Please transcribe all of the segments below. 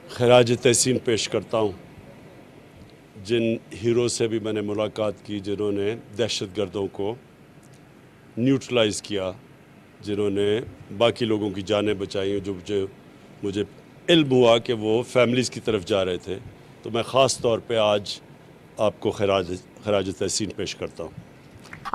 खराज तहसीन पेश करता हूँ जिन हीरो से भी मैंने मुलाकात की, जिन्होंने दहशतगर्दों को न्यूट्रलाइज़ किया, जिन्होंने बाकी लोगों की जानें बचाई, जो मुझे इल्म हुआ कि वो फैमिलीज़ की तरफ जा रहे थे। तो मैं ख़ास तौर पे आज आपको खराज तहसीन पेश करता हूँ।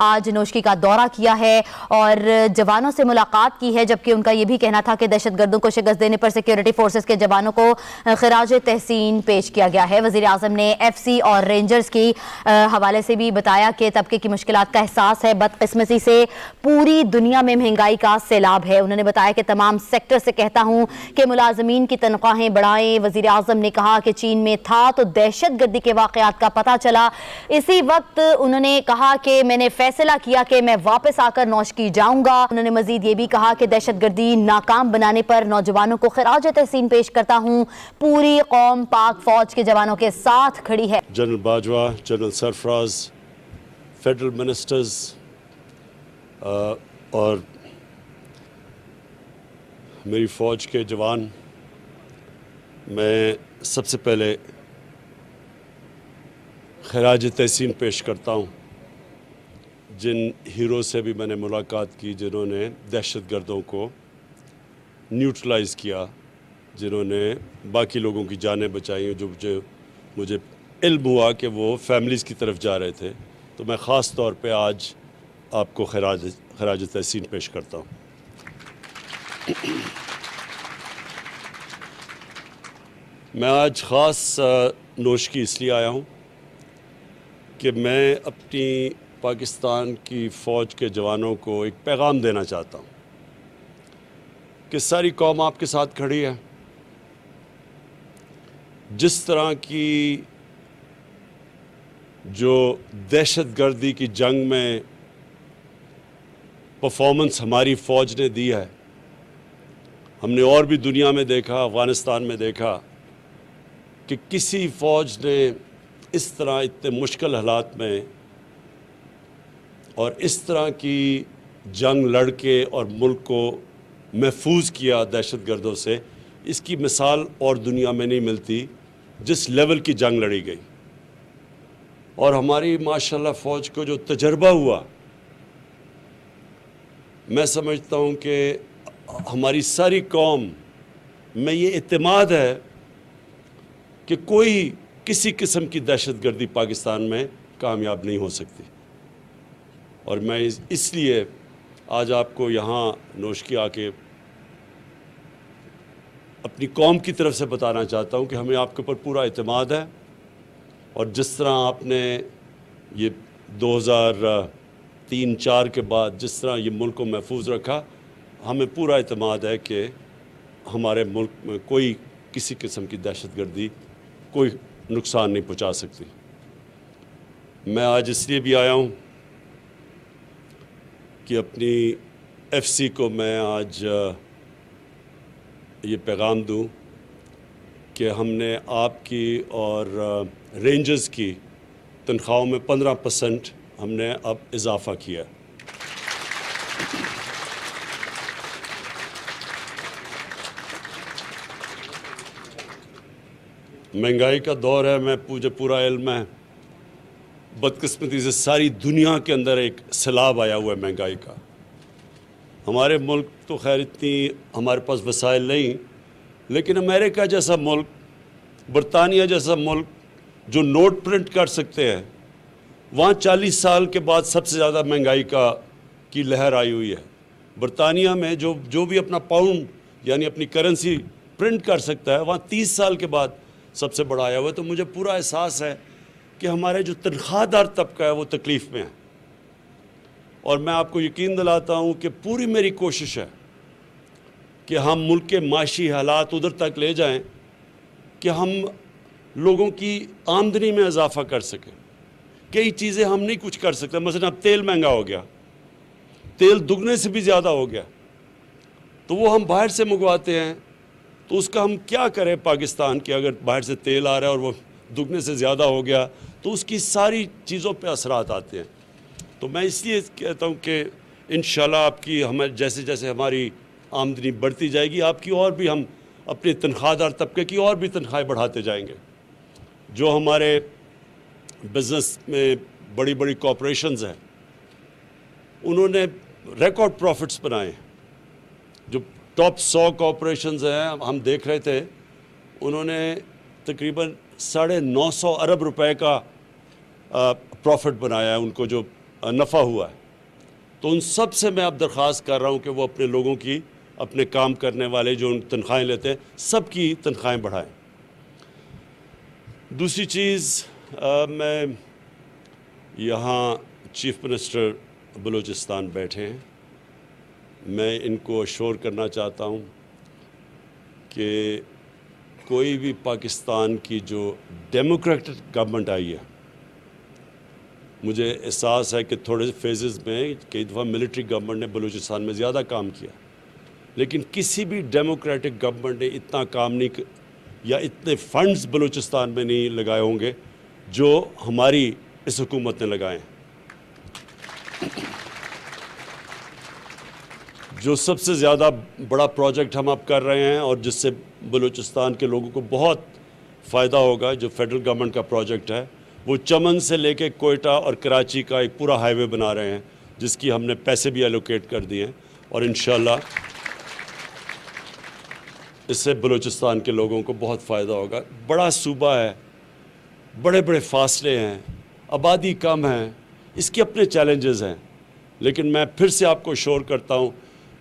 आज नोशकी का दौरा किया है और जवानों से मुलाकात की है, जबकि उनका ये भी कहना था कि दहशतगर्दों को शिकस्त देने पर सिक्योरिटी फोर्सेस के जवानों को खराज तहसीन पेश किया गया है। वज़ीर आज़म ने एफसी और रेंजर्स की हवाले से भी बताया कि तबके की मुश्किलात का एहसास है। बदकिस्मती से पूरी दुनिया में महंगाई का सैलाब है। उन्होंने बताया कि तमाम सेक्टर से कहता हूँ कि मुलाजमीन की तनख्वाहें बढ़ाएं। वज़ीर आज़म ने कहा कि चीन में था तो दहशतगर्दी के वाक़यात का पता चला। इसी वक्त उन्होंने कहा कि मैंने फैसला किया कि मैं वापस आकर नौशकी जाऊंगा। उन्होंने मजीद ये भी कहा कि दहशतगर्दी नाकाम बनाने पर नौजवानों को खराज तहसीन पेश करता हूं। पूरी कौम पाक फौज के जवानों के साथ खड़ी है। General Bajwa, general Sarfaraz, federal ministers और मेरी फ़ौज के जवान, मैं सबसे पहले खराज तहसीन पेश करता हूँ जिन हीरो से भी मैंने मुलाकात की, जिन्होंने दहशतगर्दों को न्यूट्रलाइज़ किया, जिन्होंने बाकी लोगों की जानें बचाई, जो मुझे इल्म हुआ कि वो फैमिलीज़ की तरफ जा रहे थे। तो मैं ख़ास तौर पे आज आपको खराज तहसीन पेश करता हूँ। मैं आज ख़ास नोशकी इसलिए आया हूँ कि मैं अपनी पाकिस्तान की फ़ौज के जवानों को एक पैगाम देना चाहता हूँ कि सारी कौम आपके साथ खड़ी है। जिस तरह की जो दहशतगर्दी की जंग में परफॉर्मेंस हमारी फ़ौज ने दी है, हमने और भी दुनिया में देखा, अफ़गानिस्तान में देखा कि किसी फ़ौज ने इस तरह इतने मुश्किल हालात में और इस तरह की जंग लड़ के और मुल्क को महफूज किया दहशतगर्दों से। इसकी मिसाल और दुनिया में नहीं मिलती जिस लेवल की जंग लड़ी गई। और हमारी माशाल्लाह फ़ौज को जो तजर्बा हुआ, मैं समझता हूँ कि हमारी सारी कौम में ये इत्मीनान है कि कोई किसी किस्म की दहशतगर्दी पाकिस्तान में कामयाब नहीं हो सकती। और मैं इसलिए आज आपको यहाँ नोशकी आके अपनी कौम की तरफ से बताना चाहता हूँ कि हमें आपके ऊपर पूरा इत्मीनान है। और जिस तरह आपने ये 2003-04 के बाद जिस तरह ये मुल्क को महफूज रखा, हमें पूरा इत्मीनान है कि हमारे मुल्क में कोई किसी किस्म की दहशतगर्दी कोई नुकसान नहीं पहुँचा सकती। मैं आज इसलिए भी आया हूँ कि अपनी एफसी को मैं आज ये पैगाम दूं कि हमने आपकी और रेंजर्स की तनख्वाहों में 15% हमने अब इजाफ़ा किया। महंगाई का दौर है, मैं मुझे पूरा इल्म है। बदकिस्मती से सारी दुनिया के अंदर एक सैलाब आया हुआ है महंगाई का। हमारे मुल्क तो खैर इतनी हमारे पास वसाइल नहीं, लेकिन अमेरिका जैसा मुल्क, बरतानिया जैसा मुल्क जो नोट प्रिंट कर सकते हैं, वहाँ 40 साल के बाद सबसे ज़्यादा महंगाई की लहर आई हुई है। बरतानिया में जो भी अपना पाउंड यानी अपनी करेंसी प्रिंट कर सकता है, वहाँ 30 साल के बाद सबसे बड़ा आया हुआ है। तो मुझे पूरा एहसास है कि हमारे जो तनख्वाहदार तबका है वो तकलीफ़ में है। और मैं आपको यकीन दिलाता हूँ कि पूरी मेरी कोशिश है कि हम मुल्क के माशी हालात उधर तक ले जाएं कि हम लोगों की आमदनी में इजाफ़ा कर सकें। कई चीज़ें हम नहीं कुछ कर सकते। मसलन अब तेल महंगा हो गया, तेल दुगने से भी ज़्यादा हो गया, तो वो हम बाहर से मंगवाते हैं। तो उसका हम क्या करें पाकिस्तान के, अगर बाहर से तेल आ रहा है और वो दुगने से ज़्यादा हो गया तो उसकी सारी चीज़ों पे असरात आते हैं। तो मैं इसलिए कहता हूँ कि इंशाल्लाह आपकी हमारे जैसे जैसे हमारी आमदनी बढ़ती जाएगी, आपकी और भी हम اپنی تنخواہ دار طبقے کی اور بھی تنخواہیں بڑھاتے جائیں گے. جو ہمارے بزنس میں بڑی بڑی کارپوریشنز ہیں انہوں نے ریکارڈ پروفٹس بنائے. جو ٹاپ 100 کارپوریشنز ہیں ہم دیکھ رہے تھے انہوں نے تقریباً 950 ارب روپے کا پروفٹ بنایا ہے, ان کو جو نفع ہوا ہے. تو ان سب سے میں اب درخواست کر رہا ہوں کہ وہ اپنے لوگوں کی, اپنے کام کرنے والے جو ان تنخواہیں لیتے ہیں سب کی تنخواہیں بڑھائیں. دوسری چیز, میں یہاں چیف منسٹر بلوچستان بیٹھے ہیں, میں ان کو اشور کرنا چاہتا ہوں کہ کوئی بھی پاکستان کی جو ڈیموکریٹک گورنمنٹ آئی ہے, مجھے احساس ہے کہ تھوڑے فیزز میں کئی دفعہ ملٹری گورنمنٹ نے بلوچستان میں زیادہ کام کیا, لیکن کسی بھی ڈیموکریٹک گورنمنٹ نے اتنا کام نہیں یا اتنے فنڈز بلوچستان میں نہیں لگائے ہوں گے جو ہماری اس حکومت نے لگائے ہیں. جو سب سے زیادہ بڑا پروجیکٹ ہم اب کر رہے ہیں اور جس سے بلوچستان کے لوگوں کو بہت فائدہ ہوگا, جو فیڈرل گورنمنٹ کا پروجیکٹ ہے, وہ چمن سے لے کے کوئٹہ اور کراچی کا ایک پورا ہائی وے بنا رہے ہیں جس کی ہم نے پیسے بھی ایلوکیٹ کر دیے ہیں, اور انشاءاللہ اس سے بلوچستان کے لوگوں کو بہت فائدہ ہوگا. بڑا صوبہ ہے, بڑے بڑے فاصلے ہیں, آبادی کم ہے, اس کے اپنے چیلنجز ہیں, لیکن میں پھر سے آپ کو شور کرتا ہوں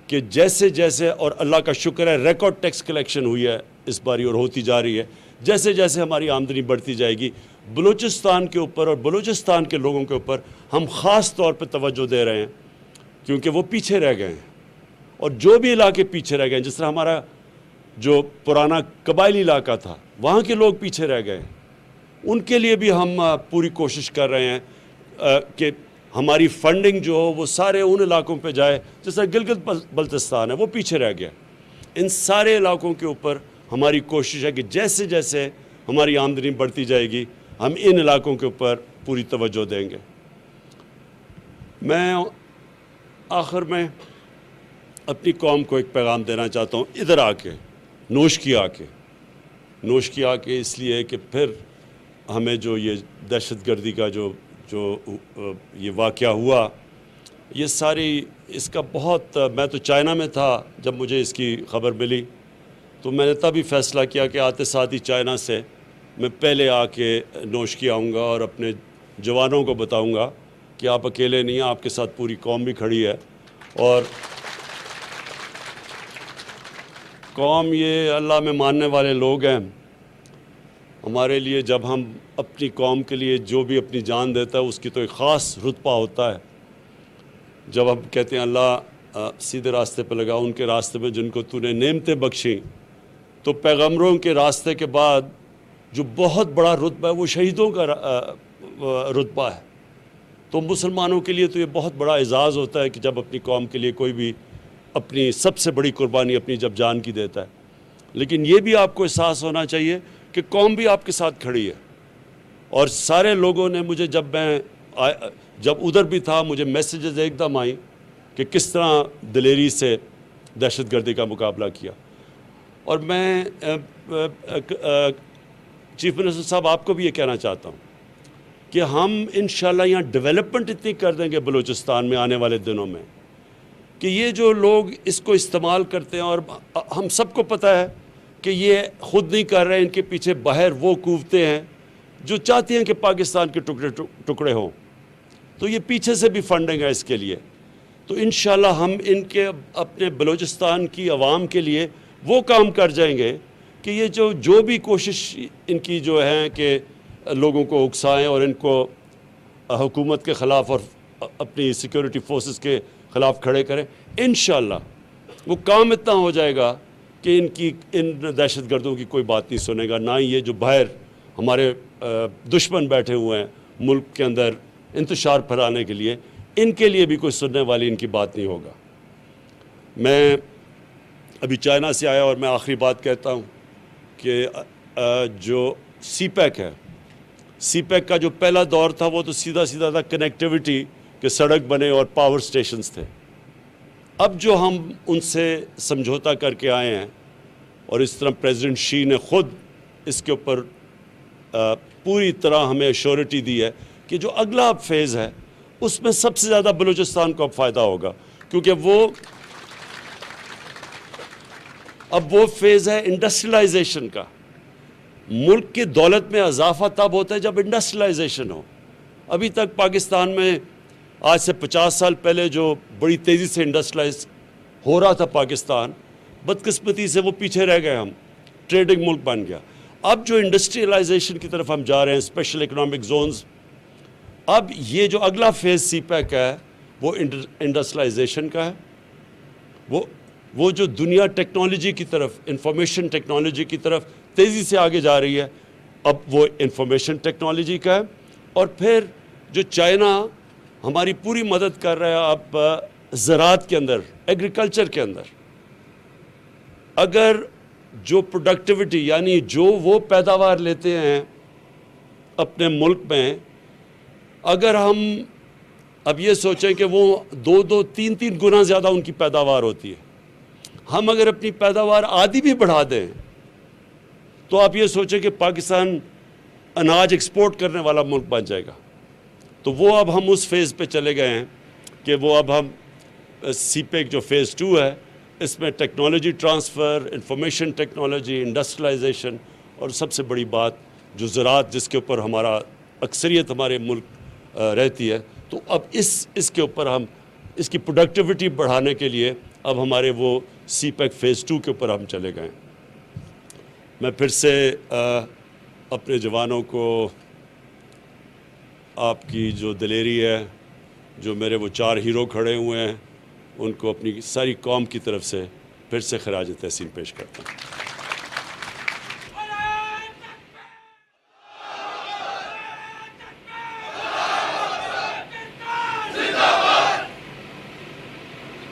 کہ جیسے جیسے, اور اللہ کا شکر ہے ریکارڈ ٹیکس کلیکشن ہوئی ہے اس باری اور ہوتی جا رہی ہے, جیسے جیسے ہماری آمدنی بڑھتی جائے گی بلوچستان کے اوپر اور بلوچستان کے لوگوں کے اوپر ہم خاص طور پہ توجہ دے رہے ہیں, کیونکہ وہ پیچھے رہ گئے ہیں. اور جو بھی علاقے پیچھے رہ گئے ہیں, جس طرح ہمارا جو پرانا قبائلی علاقہ تھا وہاں کے لوگ پیچھے رہ گئے ہیں, ان کے لیے بھی ہم پوری کوشش کر رہے ہیں کہ ہماری فنڈنگ جو ہو وہ سارے ان علاقوں پہ جائے. جس طرح گلگت بلتستان ہے وہ پیچھے رہ گیا, ان سارے علاقوں کے اوپر ہماری کوشش ہے کہ جیسے جیسے ہماری آمدنی بڑھتی جائے گی ہم ان علاقوں کے اوپر پوری توجہ دیں گے. میں آخر میں اپنی قوم کو ایک پیغام دینا چاہتا ہوں, ادھر آ کے نوش کی آ کے اس لیے کہ پھر ہمیں جو یہ دہشت گردی کا جو یہ واقعہ ہوا, یہ ساری اس کا بہت, میں تو چائنا میں تھا جب مجھے اس کی خبر ملی, تو میں نے تب ہی فیصلہ کیا کہ آتے ساتھ ہی چائنا سے میں پہلے آ کے نوش کی آؤں گا اور اپنے جوانوں کو بتاؤں گا کہ آپ اکیلے نہیں ہیں, آپ کے ساتھ پوری قوم بھی کھڑی ہے. اور قوم یہ اللہ میں ماننے والے لوگ ہیں. ہمارے لیے جب ہم اپنی قوم کے لیے جو بھی اپنی جان دیتا ہے اس کی تو ایک خاص رتبہ ہوتا ہے. جب ہم کہتے ہیں اللہ سیدھے راستے پہ لگا, ان کے راستے پہ جن کو تو نے نعمتیں بخشیں, تو پیغمبروں کے راستے کے بعد جو بہت بڑا رتبہ ہے وہ شہیدوں کا رتبہ ہے. تو مسلمانوں کے لیے تو یہ بہت بڑا اعزاز ہوتا ہے کہ جب اپنی قوم کے لیے کوئی بھی اپنی سب سے بڑی قربانی اپنی جب جان کی دیتا ہے. لیکن یہ بھی آپ کو احساس ہونا چاہیے کہ قوم بھی آپ کے ساتھ کھڑی ہے. اور سارے لوگوں نے مجھے جب ادھر بھی تھا مجھے میسیجز ایک دم آئیں کہ کس طرح دلیری سے دہشت گردی کا مقابلہ کیا. اور میں چیف منسٹر صاحب آپ کو بھی یہ کہنا چاہتا ہوں کہ ہم انشاءاللہ یہاں ڈیولپمنٹ اتنی کر دیں گے بلوچستان میں آنے والے دنوں میں کہ یہ جو لوگ اس کو استعمال کرتے ہیں, اور ہم سب کو پتہ ہے کہ یہ خود نہیں کر رہے, ان کے پیچھے باہر وہ قوتیں ہیں جو چاہتی ہیں کہ پاکستان کے ٹکڑے ہوں, تو یہ پیچھے سے بھی فنڈنگ ہے اس کے لیے. تو انشاءاللہ ہم ان کے اپنے بلوچستان کی عوام کے لیے وہ کام کر جائیں گے کہ یہ جو بھی کوشش ان کی جو ہے کہ لوگوں کو اکسائیں اور ان کو حکومت کے خلاف اور اپنی سیکیورٹی فورسز کے خلاف کھڑے کریں, انشاءاللہ وہ کام اتنا ہو جائے گا کہ ان دہشت گردوں کی کوئی بات نہیں سنے گا, نہ ہی یہ جو باہر ہمارے دشمن بیٹھے ہوئے ہیں ملک کے اندر انتشار پھیلانے کے لیے, ان کے لیے بھی کوئی سننے والی ان کی بات نہیں ہوگا. میں ابھی چائنا سے آیا اور میں آخری بات کہتا ہوں کہ جو سی پیک ہے, سی پیک کا جو پہلا دور تھا وہ تو سیدھا تھا کنیکٹیوٹی کہ سڑک بنے اور پاور سٹیشنز تھے. اب جو ہم ان سے سمجھوتا کر کے آئے ہیں और इस तरह प्रेसिडेंट शी ने ख़ुद इसके ऊपर पूरी तरह हमें एश्योरिटी दी है कि जो अगला फेज़ है उसमें सबसे ज़्यादा बलूचिस्तान को अब फ़ायदा होगा, क्योंकि अब वो फेज़ है इंडस्ट्रियलाइजेशन का। मुल्क की दौलत में इजाफा तब होता है जब इंडस्ट्रियलाइजेशन हो। अभी तक पाकिस्तान में आज से 50 साल पहले जो बड़ी तेज़ी से इंडस्ट्रियलाइज हो रहा था पाकिस्तान, बदकिस्मती से वो पीछे रह गए, हम ट्रेडिंग मुल्क बन गया। अब जो इंडस्ट्रियलाइजेशन की तरफ हम जा रहे हैं, स्पेशल इकोनॉमिक जोन्स, अब ये जो अगला फेज़ सीपैक का है वो इंडस्ट्रियलाइजेशन का है। वो जो दुनिया टेक्नोलॉजी की तरफ, इंफॉर्मेशन टेक्नोलॉजी की तरफ तेज़ी से आगे जा रही है, अब वो इंफॉर्मेशन टेक्नोलॉजी का है। और फिर जो चाइना हमारी पूरी मदद कर रहा है अब ज़राअत के अंदर, एग्रीकल्चर के अंदर, अगर जो प्रोडक्टिविटी यानी जो वो पैदावार लेते हैं अपने मुल्क में, अगर हम अब ये सोचें कि वो 2-2, 3-3 गुना ज़्यादा उनकी पैदावार होती है, हम अगर अपनी पैदावार आधी भी बढ़ा दें तो आप ये सोचें कि पाकिस्तान अनाज एक्सपोर्ट करने वाला मुल्क बन जाएगा। तो वो अब हम उस फेज़ पे चले गए हैं कि वो अब हम सीपेक जो फ़ेज़ 2 है, इसमें technology transfer, information technology, industrialisation और सबसे बड़ी बात जो ज़राअत, जिसके ऊपर हमारा अक्सरियत हमारे मुल्क रहती है, तो अब इसके ऊपर हम इसकी प्रोडक्टिविटी बढ़ाने के लिए अब हमारे वो सीपेक फ़ेज़ 2 के ऊपर हम चले गए। मैं फिर से अपने जवानों को आपकी जो दिलेरी है, जो मेरे वो 4 हीरो खड़े हुए हैं, उनको अपनी सारी कौम की तरफ से फिर से खराज तहसीन पेश करता हूँ।